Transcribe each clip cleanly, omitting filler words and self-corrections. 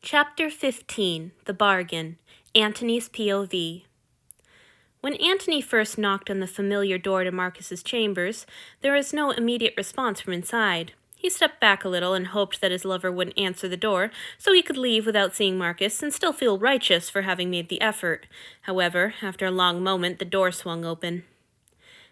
Chapter 15, The Bargain, Antony's POV. When Antony first knocked on the familiar door to Marcus's chambers, there was no immediate response from inside. He stepped back a little and hoped that his lover wouldn't answer the door, so he could leave without seeing Marcus and still feel righteous for having made the effort. However, after a long moment, the door swung open.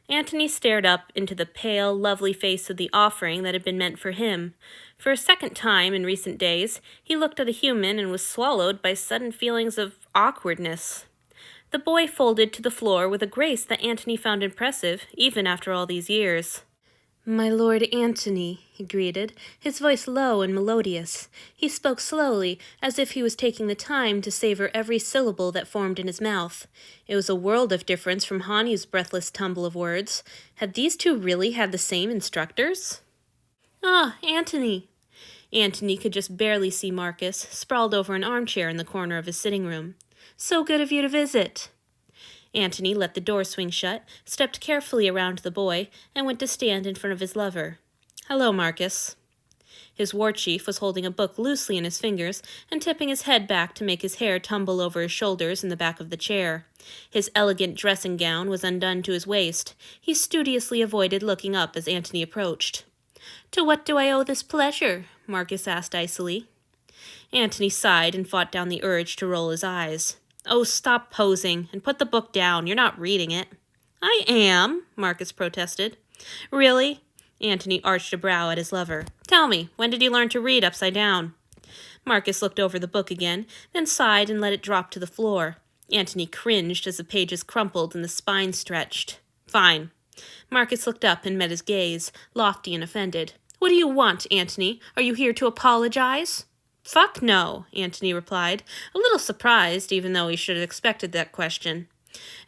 Antony stared up into the pale, lovely face of the offering that had been meant for him. For a second time in recent days, he looked at a human and was swallowed by sudden feelings of awkwardness. The boy folded to the floor with a grace that Antony found impressive, even after all these years. "My Lord Antony," he greeted, his voice low and melodious. He spoke slowly, as if he was taking the time to savor every syllable that formed in his mouth. It was a world of difference from Hani's breathless tumble of words. Had these two really had the same instructors? "Ah, Antony." Antony could just barely see Marcus, sprawled over an armchair in the corner of his sitting room. "So good of you to visit." Antony let the door swing shut, stepped carefully around the boy, and went to stand in front of his lover. "Hello, Marcus." His war chief was holding a book loosely in his fingers and tipping his head back to make his hair tumble over his shoulders in the back of the chair. His elegant dressing gown was undone to his waist. He studiously avoided looking up as Antony approached. "To what do I owe this pleasure?" Marcus asked icily. Antony sighed and fought down the urge to roll his eyes. "Oh, stop posing, and put the book down. You're not reading it." "I am," Marcus protested. "Really?" Antony arched a brow at his lover. "Tell me, when did you learn to read upside down?" Marcus looked over the book again, then sighed and let it drop to the floor. Antony cringed as the pages crumpled and the spine stretched. "Fine." Marcus looked up and met his gaze, lofty and offended. "What do you want, Antony? Are you here to apologize?" "Fuck no," Antony replied, a little surprised, even though he should have expected that question.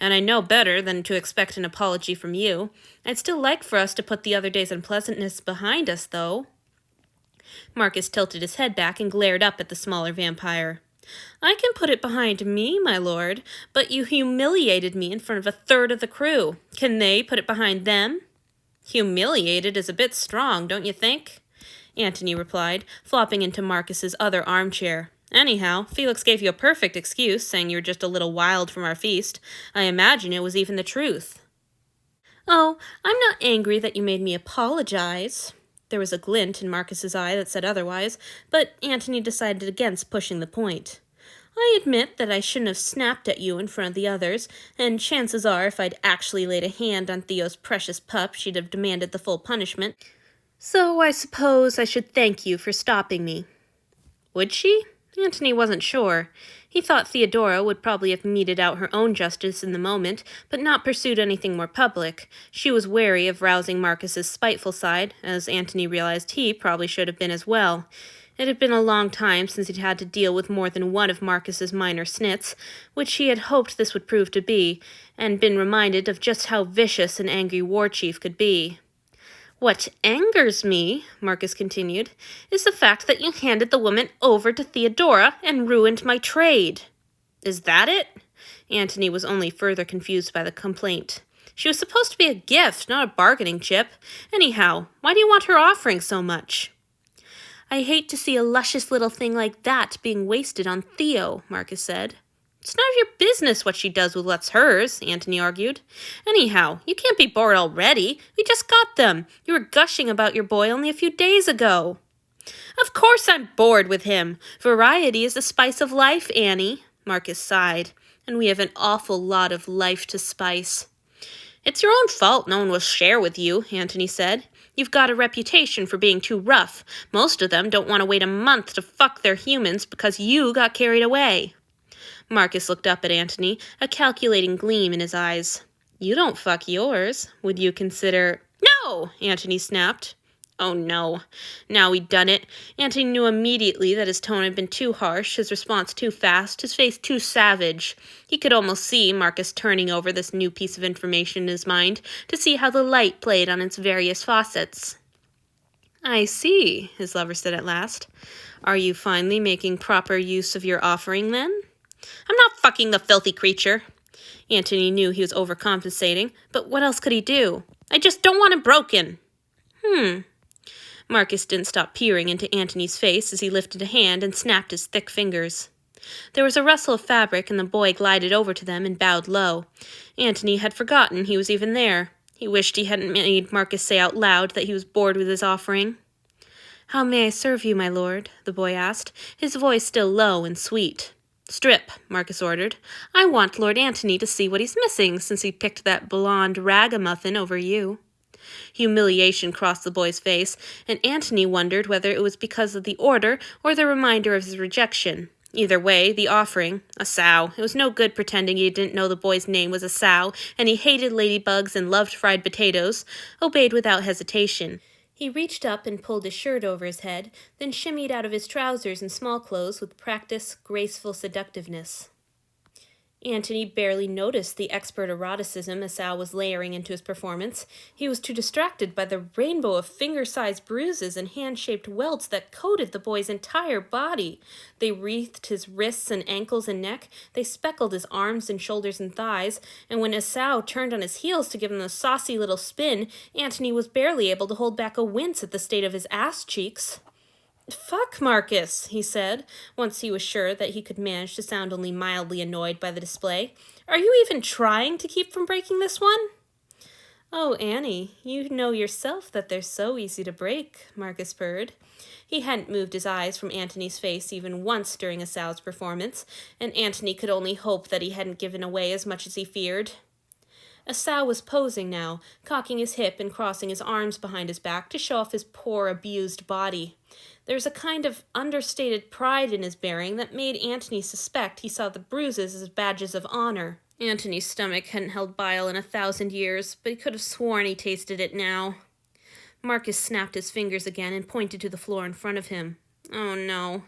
"And I know better than to expect an apology from you. I'd still like for us to put the other day's unpleasantness behind us, though." Marcus tilted his head back and glared up at the smaller vampire. "I can put it behind me, my lord, but you humiliated me in front of a third of the crew. Can they put it behind them?" "Humiliated is a bit strong, don't you think?" Antony replied, flopping into Marcus's other armchair. "Anyhow, Felix gave you a perfect excuse, saying you were just a little wild from our feast. I imagine it was even the truth." "Oh, I'm not angry that you made me apologize." There was a glint in Marcus's eye that said otherwise, but Antony decided against pushing the point. "I admit that I shouldn't have snapped at you in front of the others, and chances are if I'd actually laid a hand on Theo's precious pup, she'd have demanded the full punishment. So I suppose I should thank you for stopping me." Would she? Antony wasn't sure. He thought Theodora would probably have meted out her own justice in the moment, but not pursued anything more public. She was wary of rousing Marcus's spiteful side, as Antony realized he probably should have been as well. It had been a long time since he'd had to deal with more than one of Marcus's minor snits, which he had hoped this would prove to be, and been reminded of just how vicious an angry war chief could be. "What angers me," Marcus continued, "is the fact that you handed the woman over to Theodora and ruined my trade." "Is that it?" Antony was only further confused by the complaint. "She was supposed to be a gift, not a bargaining chip. Anyhow, why do you want her offering so much?" "I hate to see a luscious little thing like that being wasted on Theo," Marcus said. "It's none of your business what she does with what's hers," Antony argued. "Anyhow, you can't be bored already. We just got them. You were gushing about your boy only a few days ago." "Of course I'm bored with him. Variety is the spice of life, Annie," Marcus sighed. "And we have an awful lot of life to spice." "It's your own fault no one will share with you," Antony said. "You've got a reputation for being too rough. Most of them don't want to wait a month to fuck their humans because you got carried away." Marcus looked up at Antony, a calculating gleam in his eyes. "You don't fuck yours. Would you consider—" "No!" Antony snapped. Oh no. Now he'd done it. Antony knew immediately that his tone had been too harsh, his response too fast, his face too savage. He could almost see Marcus turning over this new piece of information in his mind to see how the light played on its various facets. "I see," his lover said at last. "Are you finally making proper use of your offering, then?" "I'm not fucking the filthy creature." Antony knew he was overcompensating, but what else could he do? "I just don't want him broken." Marcus didn't stop peering into Antony's face as he lifted a hand and snapped his thick fingers. There was a rustle of fabric, and the boy glided over to them and bowed low. Antony had forgotten he was even there. He wished he hadn't made Marcus say out loud that he was bored with his offering. "How may I serve you, my lord?" the boy asked, his voice still low and sweet. "Strip," Marcus ordered. "I want Lord Antony to see what he's missing since he picked that blonde ragamuffin over you." Humiliation crossed the boy's face, and Antony wondered whether it was because of the order or the reminder of his rejection. Either way, the offering, a sow. It was no good pretending he didn't know the boy's name was a sow, and he hated ladybugs and loved fried potatoes, obeyed without hesitation. He reached up and pulled his shirt over his head, then shimmied out of his trousers and small clothes with practiced, graceful seductiveness. Antony barely noticed the expert eroticism Esau was layering into his performance. He was too distracted by the rainbow of finger-sized bruises and hand-shaped welts that coated the boy's entire body. They wreathed his wrists and ankles and neck, they speckled his arms and shoulders and thighs, and when Esau turned on his heels to give him a saucy little spin, Antony was barely able to hold back a wince at the state of his ass cheeks. "Fuck, Marcus," he said, once he was sure that he could manage to sound only mildly annoyed by the display. "Are you even trying to keep from breaking this one?" "Oh, Annie, you know yourself that they're so easy to break," Marcus purred. He hadn't moved his eyes from Antony's face even once during Esau's performance, and Antony could only hope that he hadn't given away as much as he feared. Esau was posing now, cocking his hip and crossing his arms behind his back to show off his poor, abused body. There was a kind of understated pride in his bearing that made Antony suspect he saw the bruises as badges of honor. Antony's stomach hadn't held bile in 1,000 years, but he could have sworn he tasted it now. Marcus snapped his fingers again and pointed to the floor in front of him. Oh no.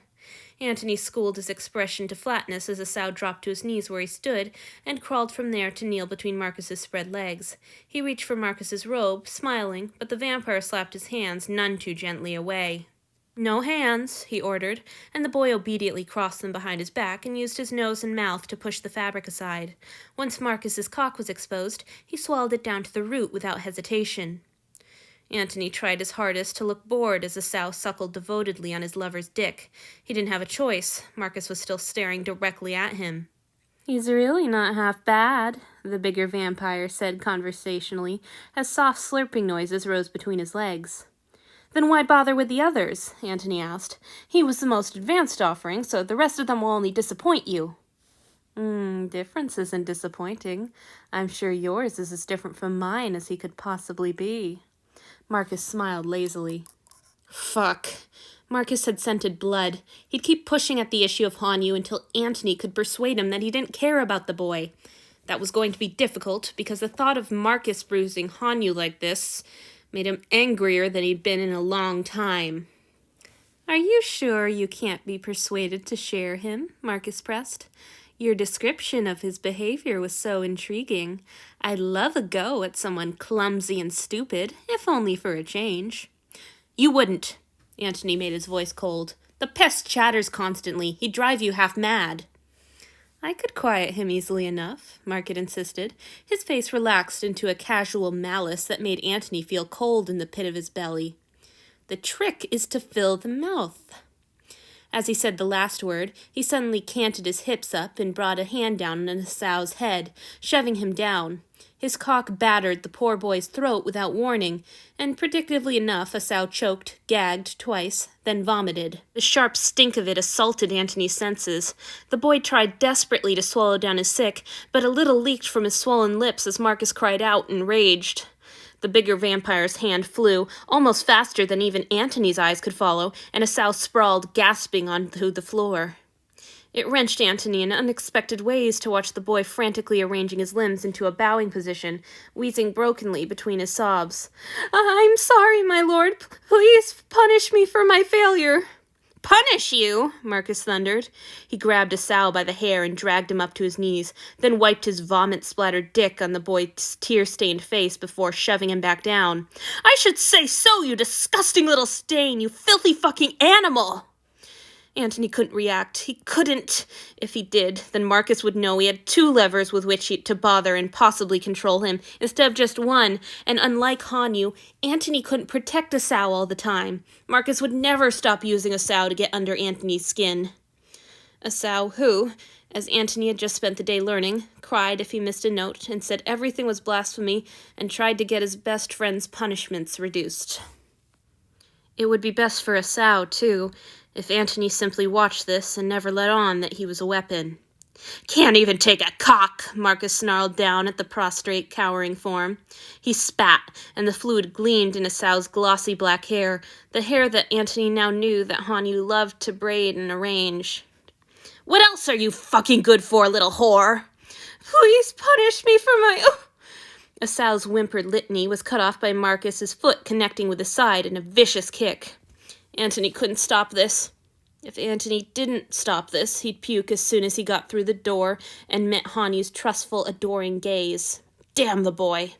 Antony schooled his expression to flatness as Esau dropped to his knees where he stood and crawled from there to kneel between Marcus's spread legs. He reached for Marcus's robe, smiling, but the vampire slapped his hands none too gently away. "No hands," he ordered, and the boy obediently crossed them behind his back and used his nose and mouth to push the fabric aside. Once Marcus's cock was exposed, he swallowed it down to the root without hesitation. Antony tried his hardest to look bored as Esau suckled devotedly on his lover's dick. He didn't have a choice. Marcus was still staring directly at him. "He's really not half bad," the bigger vampire said conversationally, as soft slurping noises rose between his legs. "Then why bother with the others?" Antony asked. "He was the most advanced offering, so the rest of them will only disappoint you." Difference isn't disappointing. I'm sure yours is as different from mine as he could possibly be." Marcus smiled lazily. Fuck. Marcus had scented blood. He'd keep pushing at the issue of Hanyu until Antony could persuade him that he didn't care about the boy. That was going to be difficult, because the thought of Marcus bruising Hanyu like this made him angrier than he'd been in a long time. "Are you sure you can't be persuaded to share him?" Marcus pressed. "Your description of his behavior was so intriguing. I'd love a go at someone clumsy and stupid, if only for a change." "You wouldn't." Antony made his voice cold. "The pest chatters constantly. He'd drive you half mad." "I could quiet him easily enough," Marcus insisted. His face relaxed into a casual malice that made Antony feel cold in the pit of his belly. "The trick is to fill the mouth." As he said the last word, he suddenly canted his hips up and brought a hand down on Esau's head, shoving him down. His cock battered the poor boy's throat without warning, and predictably enough, Esau choked, gagged twice, then vomited. The sharp stink of it assaulted Antony's senses. The boy tried desperately to swallow down his sick, but a little leaked from his swollen lips as Marcus cried out and raged. The bigger vampire's hand flew, almost faster than even Antony's eyes could follow, and Esau sprawled, gasping onto the floor. It wrenched Antony in unexpected ways to watch the boy frantically arranging his limbs into a bowing position, wheezing brokenly between his sobs. "I'm sorry, my lord. Please punish me for my failure." "Punish you?" Marcus thundered. He grabbed Esau by the hair and dragged him up to his knees, then wiped his vomit-splattered dick on the boy's tear-stained face before shoving him back down. "I should say so, you disgusting little stain, you filthy fucking animal!" Antony couldn't react. He couldn't. If he did, then Marcus would know he had two levers with which to bother and possibly control him, instead of just one. And unlike Hanyu, Antony couldn't protect Asao all the time. Marcus would never stop using Asao to get under Antony's skin. Asao, who, as Antony had just spent the day learning, cried if he missed a note and said everything was blasphemy and tried to get his best friend's punishments reduced. It would be best for Asao, too, if Antony simply watched this and never let on that he was a weapon. "Can't even take a cock," Marcus snarled down at the prostrate, cowering form. He spat, and the fluid gleamed in Asao's glossy black hair, the hair that Antony now knew that Hanyu loved to braid and arrange. "What else are you fucking good for, little whore?" "Please punish me for my..." Asao's whimpered litany was cut off by Marcus's foot connecting with his side in a vicious kick. Antony couldn't stop this. If Antony didn't stop this, he'd puke as soon as he got through the door and met Hanyu's trustful, adoring gaze. Damn the boy.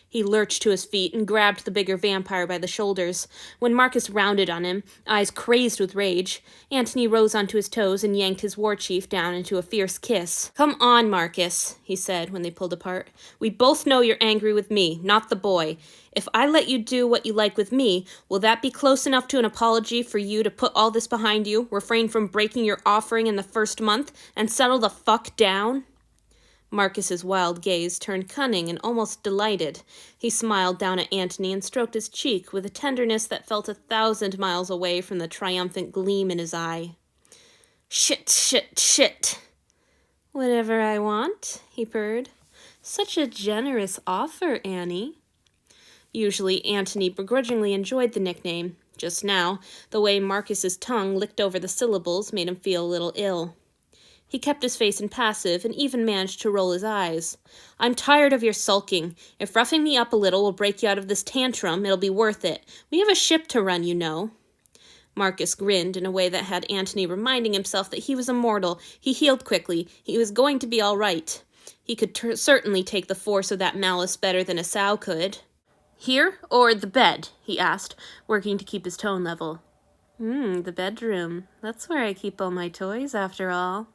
He lurched to his feet and grabbed the bigger vampire by the shoulders. When Marcus rounded on him, eyes crazed with rage, Antony rose onto his toes and yanked his war chief down into a fierce kiss. "Come on, Marcus," he said when they pulled apart. "We both know you're angry with me, not the boy. If I let you do what you like with me, will that be close enough to an apology for you to put all this behind you, refrain from breaking your offering in the first month, and settle the fuck down?" Marcus's wild gaze turned cunning and almost delighted. He smiled down at Antony and stroked his cheek with a tenderness that felt 1,000 miles away from the triumphant gleam in his eye. Shit. "Whatever I want," he purred. "Such a generous offer, Annie." Usually, Antony begrudgingly enjoyed the nickname. Just now, the way Marcus's tongue licked over the syllables made him feel a little ill. He kept his face impassive and even managed to roll his eyes. "I'm tired of your sulking. If roughing me up a little will break you out of this tantrum, it'll be worth it. We have a ship to run, you know." Marcus grinned in a way that had Antony reminding himself that he was immortal. He healed quickly. He was going to be all right. He could certainly take the force of that malice better than Asao could. "Here or the bed?" he asked, working to keep his tone level. The bedroom. That's where I keep all my toys, after all."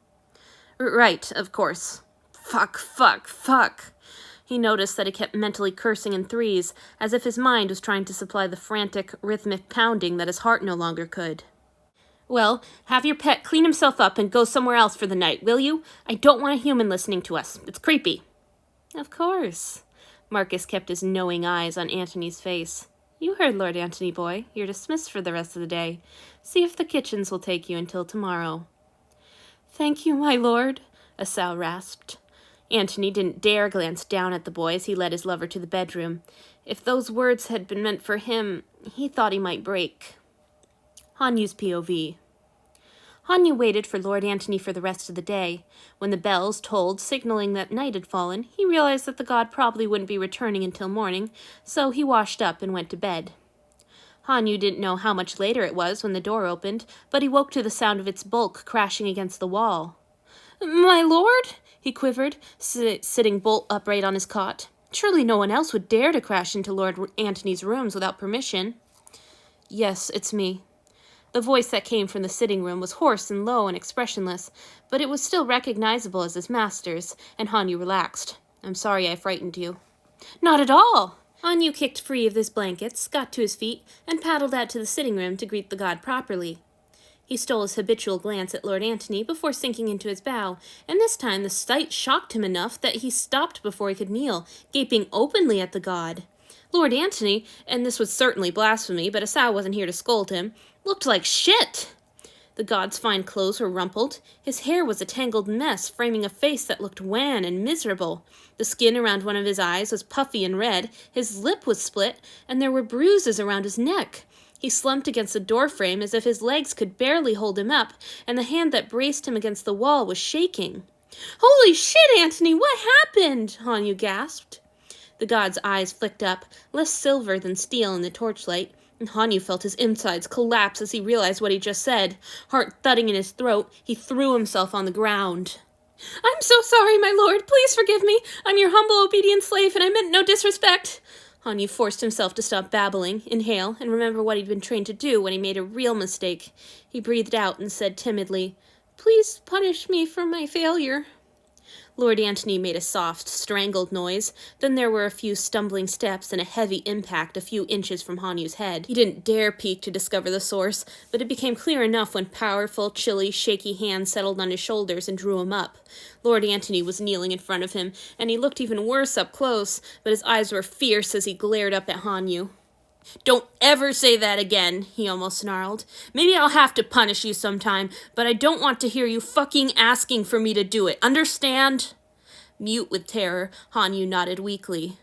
"Right, of course." Fuck. He noticed that he kept mentally cursing in threes, as if his mind was trying to supply the frantic, rhythmic pounding that his heart no longer could. "Well, have your pet clean himself up and go somewhere else for the night, will you? I don't want a human listening to us. It's creepy." "Of course." Marcus kept his knowing eyes on Antony's face. "You heard Lord Antony, boy. You're dismissed for the rest of the day. See if the kitchens will take you until tomorrow." "Thank you, my lord," Asao rasped. Antony didn't dare glance down at the boy as he led his lover to the bedroom. If those words had been meant for him, he thought he might break. Hanyu's POV. Hanyu waited for Lord Antony for the rest of the day. When the bells tolled, signaling that night had fallen, he realized that the god probably wouldn't be returning until morning, so he washed up and went to bed. Hanyu didn't know how much later it was when the door opened, but he woke to the sound of its bulk crashing against the wall. "My lord?" he quivered, sitting bolt upright on his cot. Surely no one else would dare to crash into Lord Antony's rooms without permission. "Yes, it's me." The voice that came from the sitting room was hoarse and low and expressionless, but it was still recognizable as his master's, and Hanyu relaxed. "I'm sorry I frightened you." "Not at all!" Hanyu kicked free of his blankets, got to his feet, and paddled out to the sitting room to greet the god properly. He stole his habitual glance at Lord Antony before sinking into his bow, and this time the sight shocked him enough that he stopped before he could kneel, gaping openly at the god. Lord Antony, and this was certainly blasphemy, but Asao wasn't here to scold him, looked like shit. The god's fine clothes were rumpled. His hair was a tangled mess, framing a face that looked wan and miserable. The skin around one of his eyes was puffy and red, his lip was split, and there were bruises around his neck. He slumped against the doorframe as if his legs could barely hold him up, and the hand that braced him against the wall was shaking. "Holy shit, Antony, what happened?" Hanyu gasped. The god's eyes flicked up, less silver than steel in the torchlight, and Hanyu felt his insides collapse as he realized what he just said. Heart thudding in his throat, he threw himself on the ground. "I'm so sorry, my lord. Please forgive me. I'm your humble, obedient slave, and I meant no disrespect." Hanyu forced himself to stop babbling, inhale, and remember what he'd been trained to do when he made a real mistake. He breathed out and said timidly, "Please punish me for my failure." Lord Antony made a soft, strangled noise. Then there were a few stumbling steps and a heavy impact a few inches from Hanyu's head. He didn't dare peek to discover the source, but it became clear enough when powerful, chilly, shaky hands settled on his shoulders and drew him up. Lord Antony was kneeling in front of him, and he looked even worse up close, but his eyes were fierce as he glared up at Hanyu. "Don't ever say that again," he almost snarled. "Maybe I'll have to punish you sometime, but I don't want to hear you fucking asking for me to do it. Understand?" Mute with terror, Hanyu nodded weakly.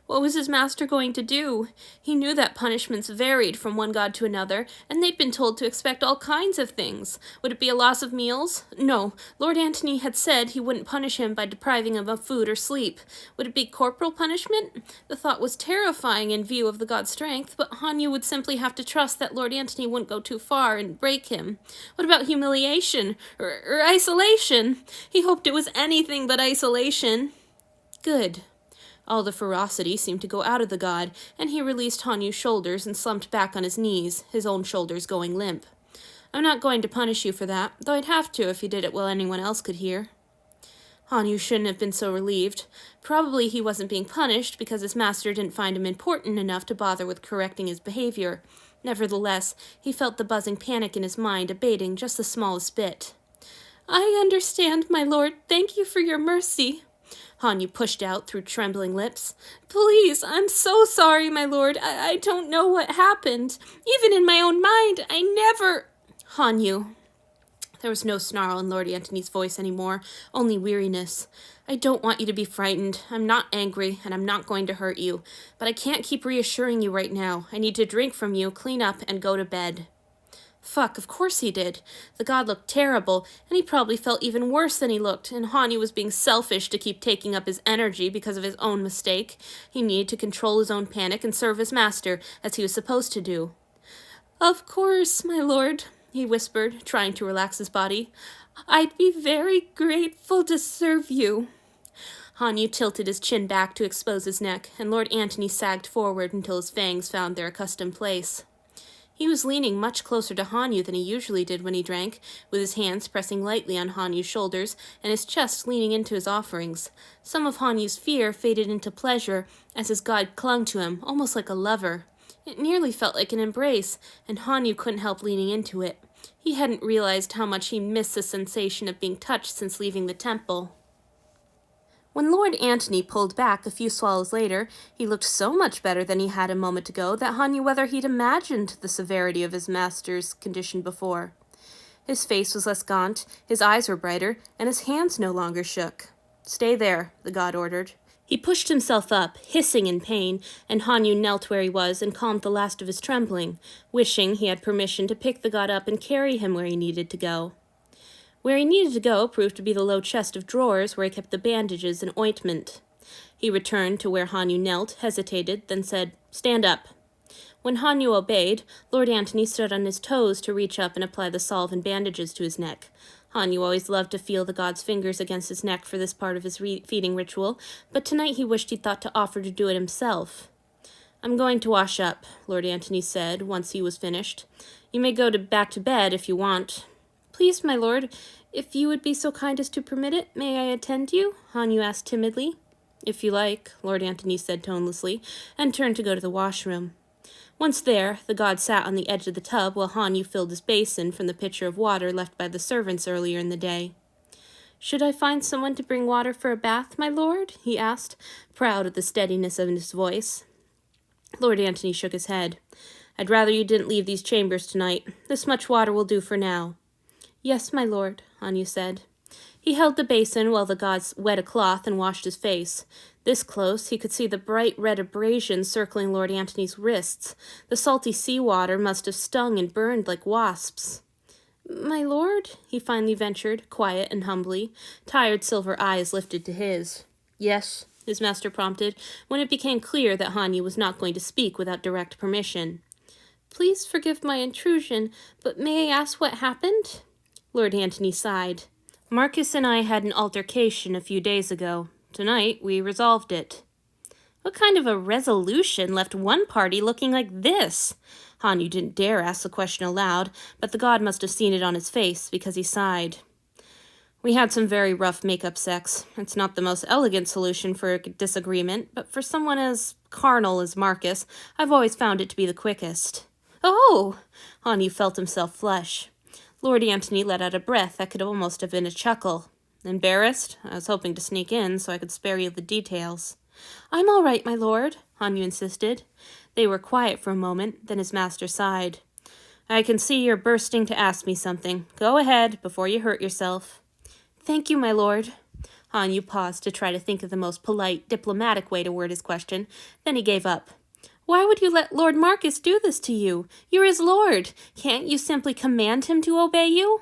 What was his master going to do? He knew that punishments varied from one god to another, and they'd been told to expect all kinds of things. Would it be a loss of meals? No, Lord Antony had said he wouldn't punish him by depriving him of food or sleep. Would it be corporal punishment? The thought was terrifying in view of the god's strength, but Hanyu would simply have to trust that Lord Antony wouldn't go too far and break him. What about humiliation? Or isolation? He hoped it was anything but isolation. Good. All the ferocity seemed to go out of the god, and he released Hanyu's shoulders and slumped back on his knees, his own shoulders going limp. "I'm not going to punish you for that, though I'd have to if you did it while anyone else could hear." Hanyu shouldn't have been so relieved. Probably he wasn't being punished because his master didn't find him important enough to bother with correcting his behavior. Nevertheless, he felt the buzzing panic in his mind abating just the smallest bit. "I understand, my lord. Thank you for your mercy," Hanyu pushed out through trembling lips. "Please, I'm so sorry, my lord. I don't know what happened. Even in my own mind, I never—" "Hanyu." There was no snarl in Lord Antony's voice anymore, only weariness. "I don't want you to be frightened. I'm not angry, and I'm not going to hurt you. But I can't keep reassuring you right now. I need to drink from you, clean up, and go to bed." Fuck, of course he did. The god looked terrible, and he probably felt even worse than he looked, and Hanyu was being selfish to keep taking up his energy because of his own mistake. He needed to control his own panic and serve his master, as he was supposed to do. "Of course, my lord," he whispered, trying to relax his body. "I'd be very grateful to serve you." Hanyu tilted his chin back to expose his neck, and Lord Antony sagged forward until his fangs found their accustomed place. He was leaning much closer to Hanyu than he usually did when he drank, with his hands pressing lightly on Hanyu's shoulders and his chest leaning into his offerings. Some of Hanyu's fear faded into pleasure as his god clung to him, almost like a lover. It nearly felt like an embrace, and Hanyu couldn't help leaning into it. He hadn't realized how much he missed the sensation of being touched since leaving the temple. When Lord Antony pulled back a few swallows later, he looked so much better than he had a moment ago that Han knew whether he'd imagined the severity of his master's condition before. His face was less gaunt, his eyes were brighter, and his hands no longer shook. "Stay there," the god ordered. He pushed himself up, hissing in pain, and Hanyu knelt where he was and calmed the last of his trembling, wishing he had permission to pick the god up and carry him where he needed to go. Where he needed to go proved to be the low chest of drawers where he kept the bandages and ointment. He returned to where Hanyu knelt, hesitated, then said, "Stand up." When Hanyu obeyed, Lord Antony stood on his toes to reach up and apply the salve and bandages to his neck. Hanyu always loved to feel the god's fingers against his neck for this part of his feeding ritual, but tonight he wished he'd thought to offer to do it himself. "I'm going to wash up," Lord Antony said once he was finished. "You may go back to bed if you want." "Please, my lord, if you would be so kind as to permit it, may I attend you?" Hanyu asked timidly. "If you like," Lord Antony said tonelessly, and turned to go to the washroom. Once there, the god sat on the edge of the tub while Hanyu filled his basin from the pitcher of water left by the servants earlier in the day. "Should I find someone to bring water for a bath, my lord?" he asked, proud of the steadiness of his voice. Lord Antony shook his head. "I'd rather you didn't leave these chambers tonight. This much water will do for now." "Yes, my lord," Hanyu said. He held the basin while the god wet a cloth and washed his face. This close, he could see the bright red abrasions circling Lord Antony's wrists. The salty seawater must have stung and burned like wasps. "My lord," he finally ventured, quiet and humbly. Tired silver eyes lifted to his. "Yes," his master prompted, when it became clear that Hanyu was not going to speak without direct permission. "Please forgive my intrusion, but may I ask what happened?" Lord Antony sighed. "Marcus and I had an altercation a few days ago. Tonight, we resolved it." What kind of a resolution left one party looking like this? Hanyu didn't dare ask the question aloud, but the god must have seen it on his face, because he sighed. We had some very rough make-up sex. It's not the most elegant solution for a disagreement, but for someone as carnal as Marcus, I've always found it to be the quickest. Oh! Hanyu felt himself flush. Lord Antony let out a breath that could almost have been a chuckle. Embarrassed? I was hoping to sneak in so I could spare you the details. I'm all right, my lord, Hanyu insisted. They were quiet for a moment, then his master sighed. I can see you're bursting to ask me something. Go ahead, before you hurt yourself. Thank you, my lord. Hanyu paused to try to think of the most polite, diplomatic way to word his question. Then he gave up. Why would you let Lord Marcus do this to you? You're his lord. Can't you simply command him to obey you?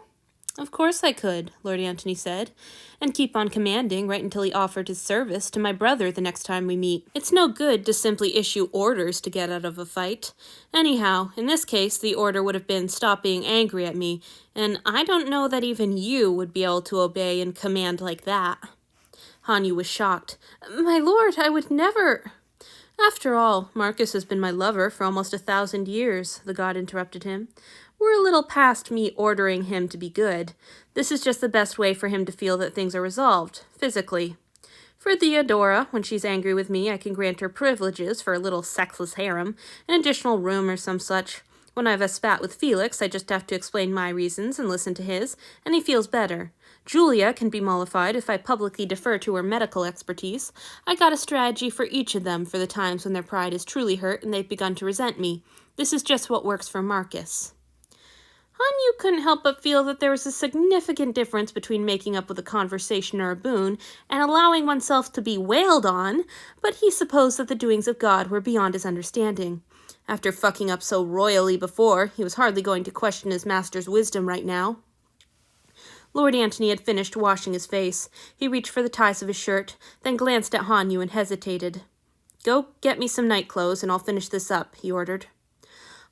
Of course I could, Lord Antony said, and keep on commanding right until he offered his service to my brother the next time we meet. It's no good to simply issue orders to get out of a fight. Anyhow, in this case, the order would have been stop being angry at me, and I don't know that even you would be able to obey and command like that. Hanyu was shocked. My lord, I would never... After all, Marcus has been my lover for almost 1,000 years, the god interrupted him. We're a little past me ordering him to be good. This is just the best way for him to feel that things are resolved, physically. For Theodora, when she's angry with me, I can grant her privileges for a little sexless harem, an additional room or some such. When I have a spat with Felix, I just have to explain my reasons and listen to his, and he feels better. Julia can be mollified if I publicly defer to her medical expertise. I got a strategy for each of them for the times when their pride is truly hurt and they've begun to resent me. This is just what works for Marcus. Hanyu couldn't help but feel that there was a significant difference between making up with a conversation or a boon and allowing oneself to be wailed on, but he supposed that the doings of God were beyond his understanding. After fucking up so royally before, he was hardly going to question his master's wisdom right now. Lord Antony had finished washing his face. He reached for the ties of his shirt, then glanced at Hanyu and hesitated. Go get me some night clothes and I'll finish this up, he ordered.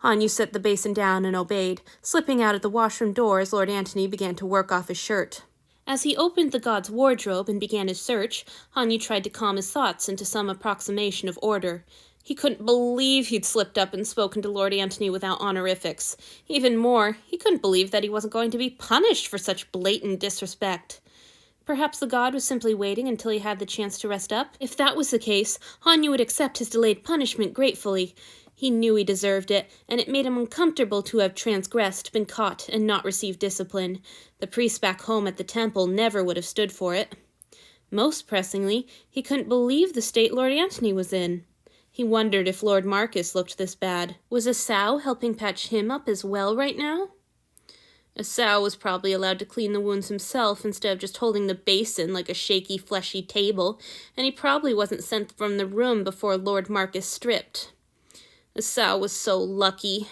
Hanyu set the basin down and obeyed, slipping out at the washroom door as Lord Antony began to work off his shirt. As he opened the god's wardrobe and began his search, Hanyu tried to calm his thoughts into some approximation of order. He couldn't believe he'd slipped up and spoken to Lord Antony without honorifics. Even more, he couldn't believe that he wasn't going to be punished for such blatant disrespect. Perhaps the god was simply waiting until he had the chance to rest up? If that was the case, Hanyu would accept his delayed punishment gratefully. He knew he deserved it, and it made him uncomfortable to have transgressed, been caught, and not received discipline. The priests back home at the temple never would have stood for it. Most pressingly, he couldn't believe the state Lord Antony was in. He wondered if Lord Marcus looked this bad. Was Asao helping patch him up as well right now? Asao was probably allowed to clean the wounds himself instead of just holding the basin like a shaky, fleshy table, and he probably wasn't sent from the room before Lord Marcus stripped. Asao was so lucky.